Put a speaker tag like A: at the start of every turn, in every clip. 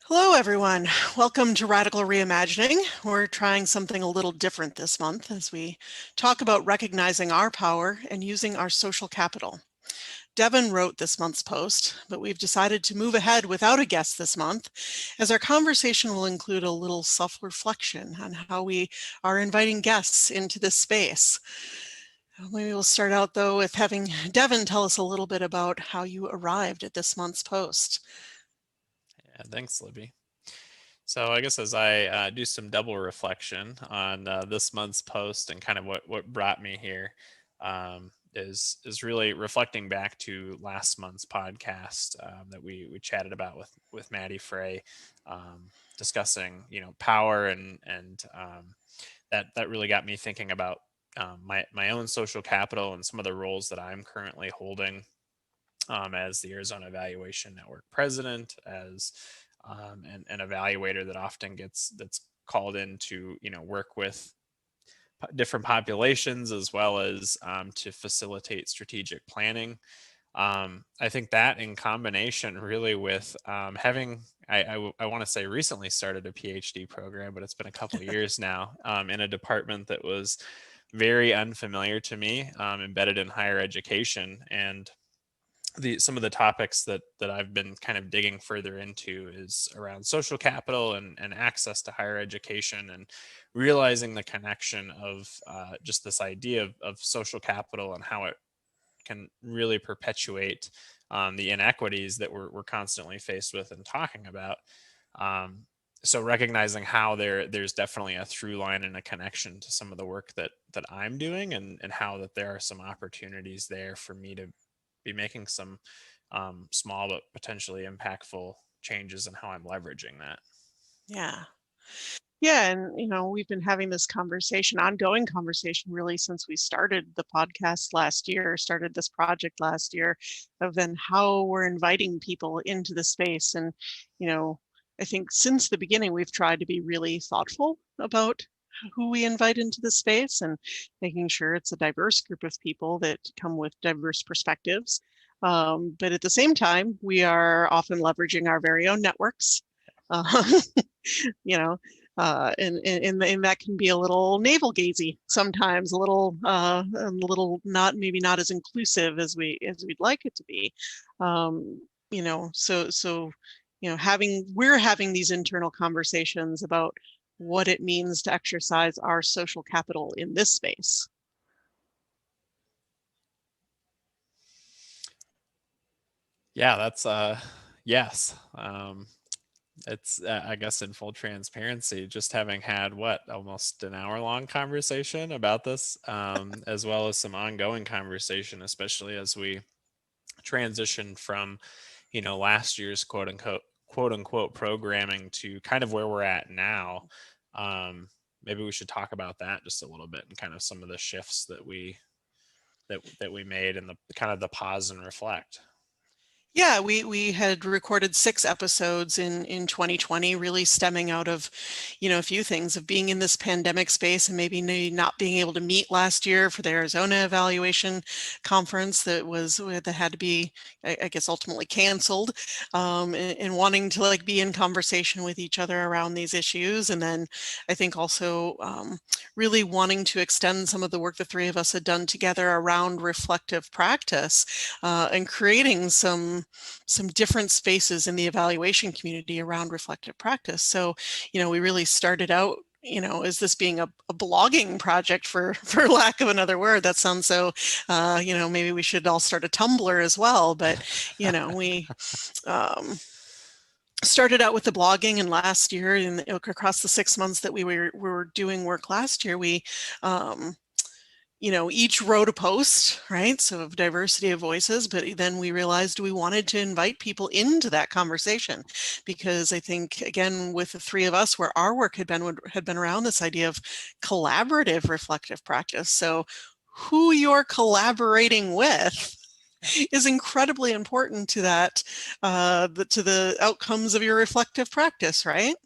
A: Hello, everyone. Welcome to Radical Reimagining. We're trying something a little different this month as we talk about recognizing our power and using our social capital. Deven wrote this month's post, but we've decided to move ahead without a guest this month, as our conversation will include a little self-reflection on how we are inviting guests into this space. Maybe we'll start out, though, with having Deven tell us a little bit about how you arrived at this month's post.
B: Yeah, thanks, Libby. So I guess as I do some double reflection on this month's post and kind of what brought me here, is really reflecting back to last month's podcast that we chatted about with Maddie Frey, discussing power and that really got me thinking about my own social capital and some of the roles that I'm currently holding as the Arizona Evaluation Network president, as an evaluator that often that's called in to work with different populations as well as to facilitate strategic planning. I think that in combination really with having I want to say recently started a PhD program, but it's been a couple of years now in a department that was very unfamiliar to me, embedded in higher education. And some of the topics that I've been kind of digging further into is around social capital and access to higher education, and realizing the connection of just this idea of social capital and how it can really perpetuate the inequities that we're constantly faced with and talking about. So recognizing how there's definitely a through line and a connection to some of the work that I'm doing, and how that there are some opportunities there for me to be making some small but potentially impactful changes in how I'm leveraging that.
A: Yeah. Yeah, and we've been having this ongoing conversation really since we started the podcast last year, started this project last year, of then how we're inviting people into the space. And, I think since the beginning, we've tried to be really thoughtful about who we invite into the space and making sure it's a diverse group of people that come with diverse perspectives. But at the same time, we are often leveraging our very own networks. Uh, you know, and that can be a little navel gazing sometimes, maybe not as inclusive as we'd like it to be. So we're having these internal conversations about what it means to exercise our social capital in this space.
B: Yeah, that's yes. It's I guess in full transparency, just having had almost an hour long conversation about this, as well as some ongoing conversation, especially as we transitioned from last year's quote unquote programming to kind of where we're at now. Maybe we should talk about that just a little bit, and kind of some of the shifts that we made, and the kind of the pause and reflect.
A: Yeah, we had recorded 6 episodes in 2020, really stemming out of, a few things of being in this pandemic space and maybe not being able to meet last year for the Arizona Evaluation Conference that had to be, I guess, ultimately canceled, and wanting to be in conversation with each other around these issues. And then I think also really wanting to extend some of the work the three of us had done together around reflective practice, and creating some different spaces in the evaluation community around reflective practice. So, we really started out, as this being a blogging project, for lack of another word. That sounds so, maybe we should all start a Tumblr as well. But, we started out with the blogging, and last year, and across the 6 months that we were doing work last year, we each wrote a post, right? So of diversity of voices, but then we realized we wanted to invite people into that conversation, because I think, again, with the three of us, where our work had been around this idea of collaborative reflective practice. So who you're collaborating with is incredibly important to that, to the outcomes of your reflective practice, right?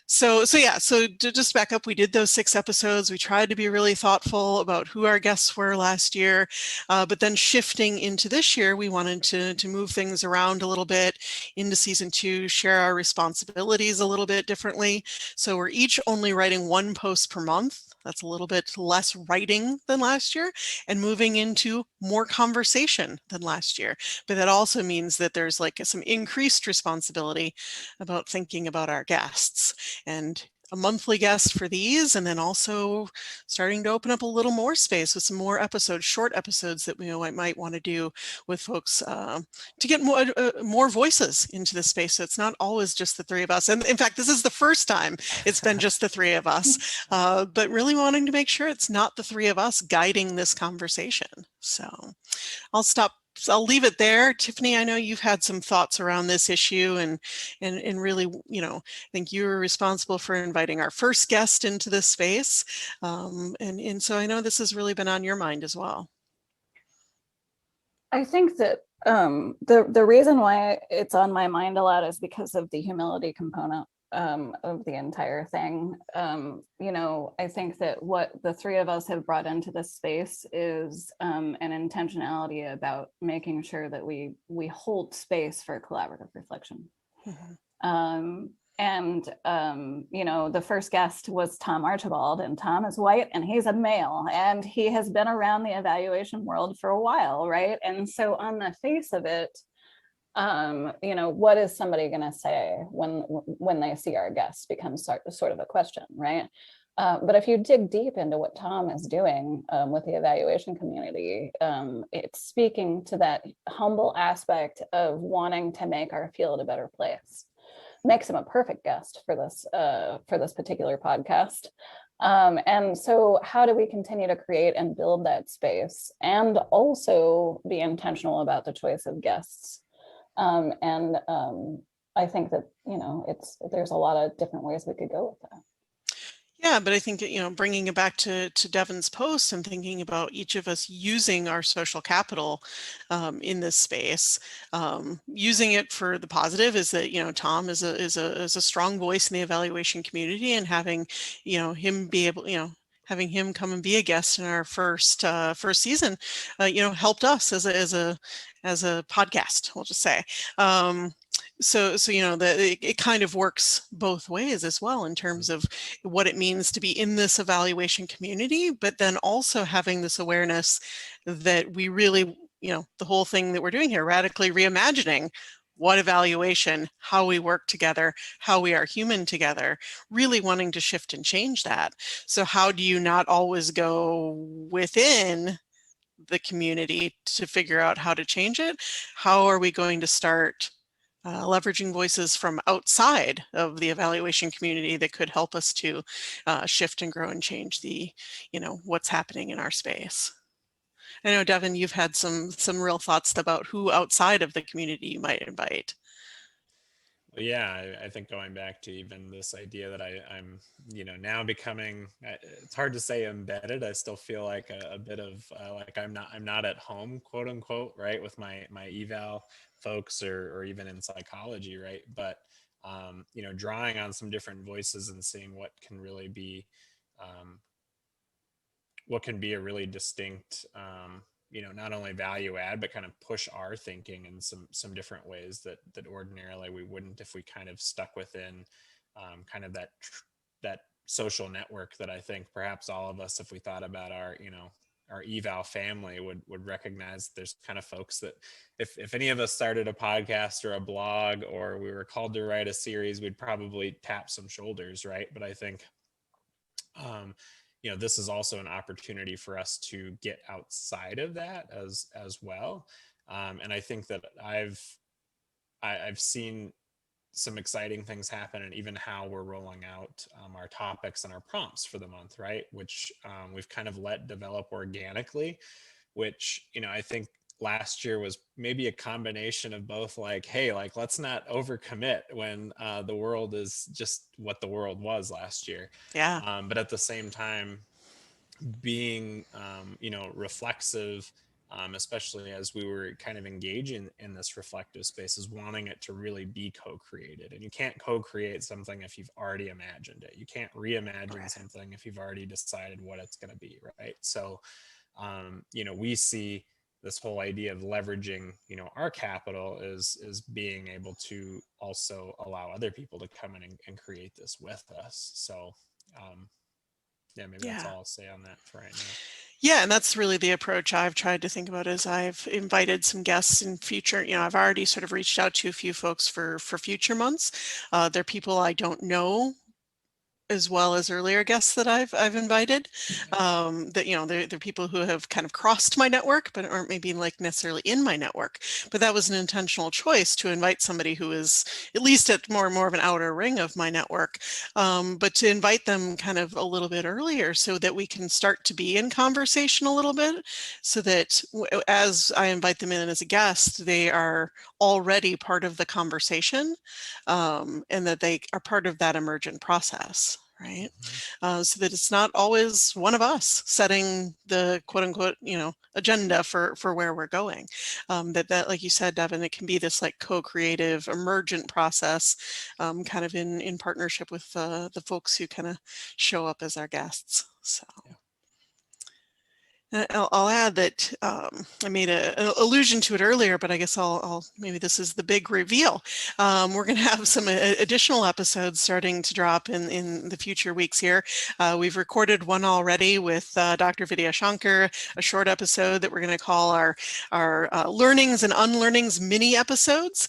A: So to just back up, we did those 6 episodes. We tried to be really thoughtful about who our guests were last year, but then shifting into this year, we wanted to move things around a little bit into season 2, share our responsibilities a little bit differently. So we're each only writing 1 post per month. That's a little bit less writing than last year, and moving into more conversation than last year. But that also means that there's like some increased responsibility about thinking about our guests, and a monthly guest for these, and then also starting to open up a little more space with some more episodes, short episodes that we might want to do with folks to get more voices into this space. So it's not always just the 3 of us. And in fact, this is the first time it's been just the 3 of us, but really wanting to make sure it's not the 3 of us guiding this conversation. So I'll leave it there. Tiffany, I know you've had some thoughts around this issue, and really, I think you were responsible for inviting our first guest into this space. And so I know this has really been on your mind as well.
C: I think that the reason why it's on my mind a lot is because of the humility component of the entire thing. I think that what the 3 of us have brought into this space is an intentionality about making sure that we hold space for collaborative reflection. Mm-hmm. The first guest was Tom Archibald, and Tom is white and he's a male, and he has been around the evaluation world for a while, right? And so on the face of it, what is somebody going to say when they see our guests becomes sort of a question, right? But if you dig deep into what Tom is doing with the evaluation community, it's speaking to that humble aspect of wanting to make our field a better place. Makes him a perfect guest for this particular podcast. And so how do we continue to create and build that space and also be intentional about the choice of guests? I think that, there's a lot of different ways we could go with that.
A: Yeah, but I think, bringing it back to Deven's post and thinking about each of us using our social capital in this space, using it for the positive is that, Tom is a strong voice in the evaluation community, and having, him be able, having him come and be a guest in our first season, helped us as a podcast, we'll just say. So it kind of works both ways as well, in terms of what it means to be in this evaluation community, but then also having this awareness that we really, the whole thing that we're doing here, radically reimagining what evaluation, how we work together, how we are human together, really wanting to shift and change that. So how do you not always go within the community to figure out how to change it? How are we going to start leveraging voices from outside of the evaluation community that could help us to shift and grow and change the, what's happening in our space? I know, Deven, you've had some real thoughts about who outside of the community you might invite.
B: Well, yeah, I think going back to even this idea that I'm, now becoming, it's hard to say embedded. I still feel like a bit of like I'm not at home, quote unquote, right, with my eval folks, or even in psychology, right? But drawing on some different voices and seeing what can really be, what can be a really distinct, not only value add, but kind of push our thinking in some different ways that ordinarily we wouldn't if we kind of stuck within kind of that social network that I think perhaps all of us, if we thought about our eval family, would recognize. There's kind of folks that if any of us started a podcast or a blog, or we were called to write a series, we'd probably tap some shoulders, right? But I think this is also an opportunity for us to get outside of that as well. And I think that I've seen some exciting things happen, and even how we're rolling out our topics and our prompts for the month, right? Which we've kind of let develop organically, which, I think last year was maybe a combination of both, like, hey, like, let's not overcommit when the world is just what the world was last year.
A: Yeah.
B: But at the same time, being reflexive especially as we were kind of engaging in this reflective space, is wanting it to really be co-created. And you can't co-create something if you've already imagined it. You can't reimagine something if you've already decided what it's going to be, right? So, we see this whole idea of leveraging, our capital is being able to also allow other people to come in and create this with us. So, maybe that's all I'll say on that for right now.
A: Yeah, and that's really the approach I've tried to think about as I've invited some guests in future. I've already sort of reached out to a few folks for future months. They're people I don't know as well as earlier guests that I've invited, that they're people who have kind of crossed my network but aren't maybe like necessarily in my network. But that was an intentional choice to invite somebody who is at least at more and more of an outer ring of my network, but to invite them kind of a little bit earlier so that we can start to be in conversation a little bit, so that as I invite them in as a guest, they are already part of the conversation, and that they are part of that emergent process. Right. So that it's not always one of us setting the quote unquote, agenda for where we're going. That, like you said, Deven, it can be this like co-creative emergent process, kind of in partnership with the folks who kind of show up as our guests. So. Yeah. I'll add that I made an allusion to it earlier, but I guess maybe this is the big reveal. We're going to have some additional episodes starting to drop in the future weeks here. We've recorded one already with Dr. Vidya Shankar, a short episode that we're going to call our learnings and unlearnings mini episodes.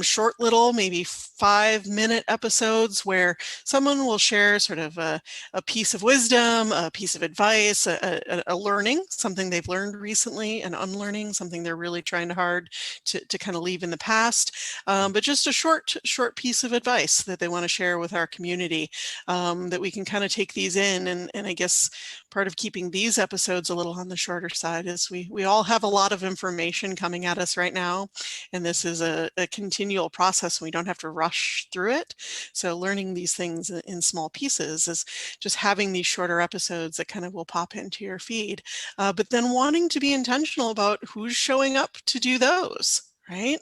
A: Short little, maybe 5-minute episodes where someone will share sort of a piece of wisdom, a piece of advice, a learning, something they've learned recently, and unlearning, something they're really trying hard to kind of leave in the past, but just a short piece of advice that they want to share with our community, that we can kind of take these in. And I guess part of keeping these episodes a little on the shorter side is we all have a lot of information coming at us right now, and this is a continual process. We don't have to rush through it. So learning these things in small pieces is just having these shorter episodes that kind of will pop into your feed, but then wanting to be intentional about who's showing up to do those. Right.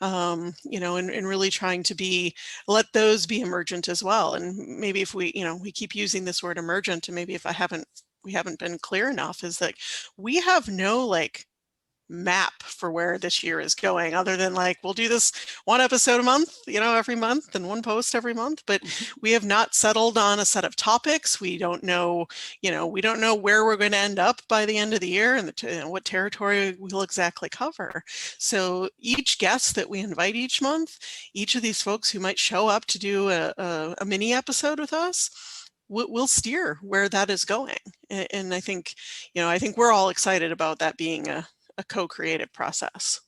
A: And really trying to let those be emergent as well. And maybe if we keep using this word emergent, and maybe if we haven't been clear enough, is that we have no map for where this year is going, other than we'll do this one episode a month, every month, and one post every month, but we have not settled on a set of topics. We don't know, where we're going to end up by the end of the year, and what territory we'll exactly cover. So each guest that we invite each month, each of these folks who might show up to do a mini episode with us, we'll steer where that is going. And I think we're all excited about that being a co-creative process.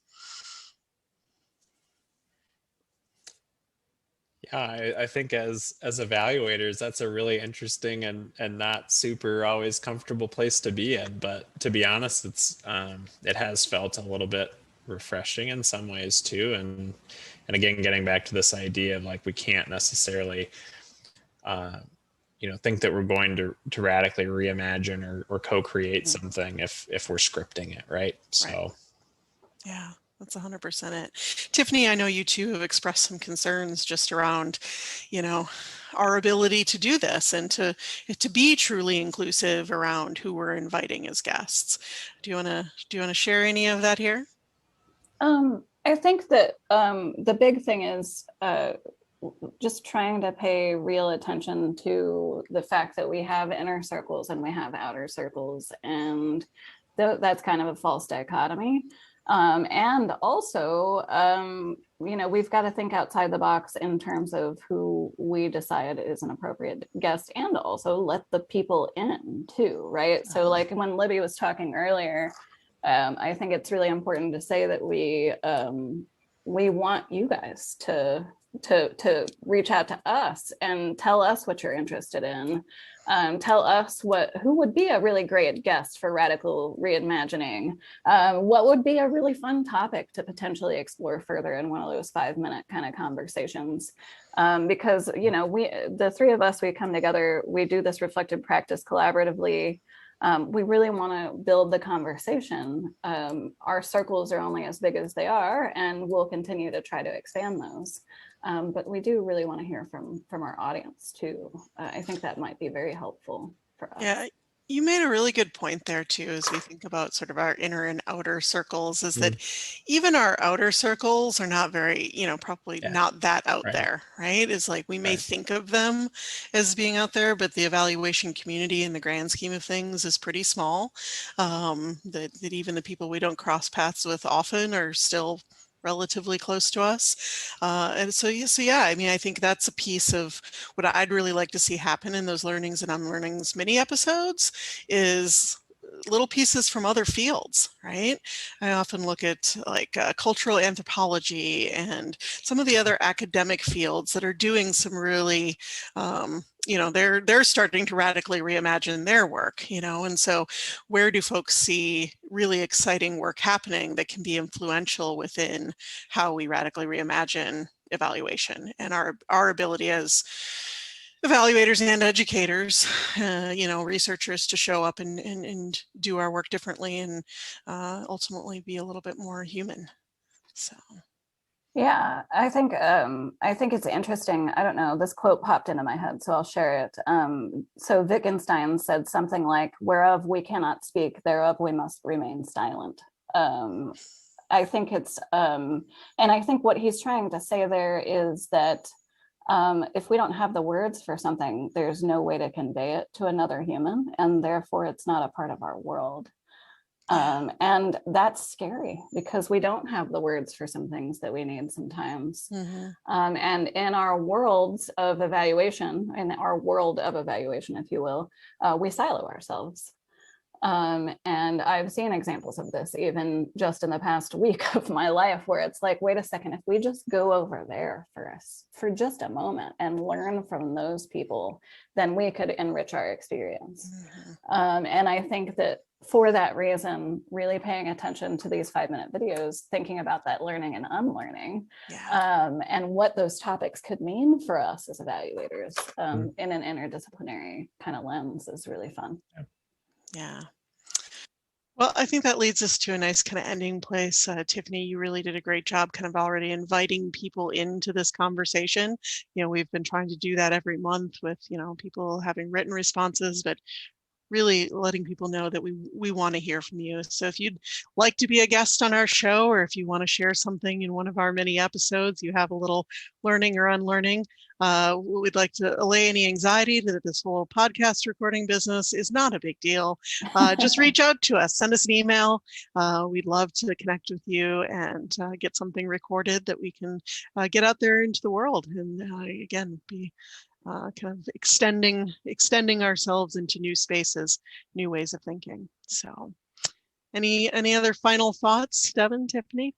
B: Yeah, I think as evaluators, that's a really interesting and not super always comfortable place to be in. But to be honest, it has felt a little bit refreshing in some ways too. And again, getting back to this idea of we can't necessarily think that we're going to radically reimagine or co-create something if we're scripting it, right? So.
A: Yeah, that's 100% it. Tiffany, I know you too have expressed some concerns just around, our ability to do this and to be truly inclusive around who we're inviting as guests. Do you want to share any of that here?
C: I think that the big thing is just trying to pay real attention to the fact that we have inner circles and we have outer circles, and that's kind of a false dichotomy. And also, we've got to think outside the box in terms of who we decide is an appropriate guest, and also let the people in too, right? So when Libby was talking earlier, I think it's really important to say that we want you guys to reach out to us and tell us what you're interested in. Tell us who would be a really great guest for Radical Reimagining. What would be a really fun topic to potentially explore further in one of those 5-minute kind of conversations. Because, the three of us, we come together, we do this reflective practice collaboratively. we really want to build the conversation. Our circles are only as big as they are, and we'll continue to try to expand those. But we do really want to hear from our audience too. I think that might be very helpful for us.
A: Yeah, you made a really good point there too, as we think about sort of our inner and outer circles, is that even our outer circles are not very, probably not that out there, right? It's like we may think of them as being out there, but the evaluation community in the grand scheme of things is pretty small. That even the people we don't cross paths with often are still relatively close to us. And so yeah, I mean, I think that's a piece of what I'd really like to see happen in those learnings and unlearnings mini episodes is little pieces from other fields, right? I often look at like cultural anthropology and some of the other academic fields that are doing some really, they're starting to radically reimagine their work, and so where do folks see really exciting work happening that can be influential within how we radically reimagine evaluation and our ability as evaluators and educators, researchers to show up and do our work differently and ultimately be a little bit more human. So.
C: Yeah, I think it's interesting. I don't know, this quote popped into my head, so I'll share it. So Wittgenstein said something like, "Whereof we cannot speak, thereof we must remain silent." I think it's, and I think what he's trying to say there is that if we don't have the words for something, there's no way to convey it to another human, and therefore it's not a part of our world. And that's scary because we don't have the words for some things that we need sometimes. And in our worlds of evaluation, in our world of evaluation, if you will, we silo ourselves. And I've seen examples of this even just in the past week of my life, where it's like, wait a second, if we just go over there for just a moment and learn from those people, then we could enrich our experience. And I think that for that reason, really paying attention to these 5-minute videos, thinking about that learning and unlearning, and what those topics could mean for us as evaluators in an interdisciplinary kind of lens is really fun.
A: Yeah. Well, I think that leads us to a nice kind of ending place. Tiffany, you really did a great job kind of already inviting people into this conversation. We've been trying to do that every month with, people having written responses, but really letting people know that we want to hear from you. So if you'd like to be a guest on our show, or if you want to share something in one of our mini episodes, you have a little learning or unlearning, we'd like to allay any anxiety that this whole podcast recording business is not a big deal. Just reach out to us, send us an email. We'd love to connect with you and get something recorded that we can get out there into the world and again, be kind of extending ourselves into new spaces, new ways of thinking. So any other final thoughts, Deven, Tiffany?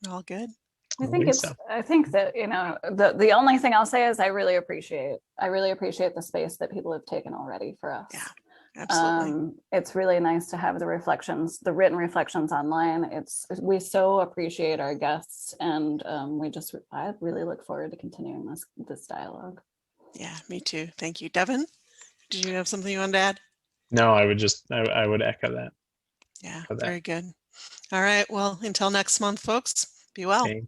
A: All good?
C: I think that, the only thing I'll say is I really appreciate the space that people have taken already for us.
A: Yeah. Absolutely.
C: It's really nice to have the written reflections online. We so appreciate our guests, and I really look forward to continuing this dialogue.
A: Yeah, me too. Thank you. Deven, did you have something you wanted to add?
B: No, I would echo that.
A: Yeah, very good. All right. Well, until next month, folks, be well.
B: Thank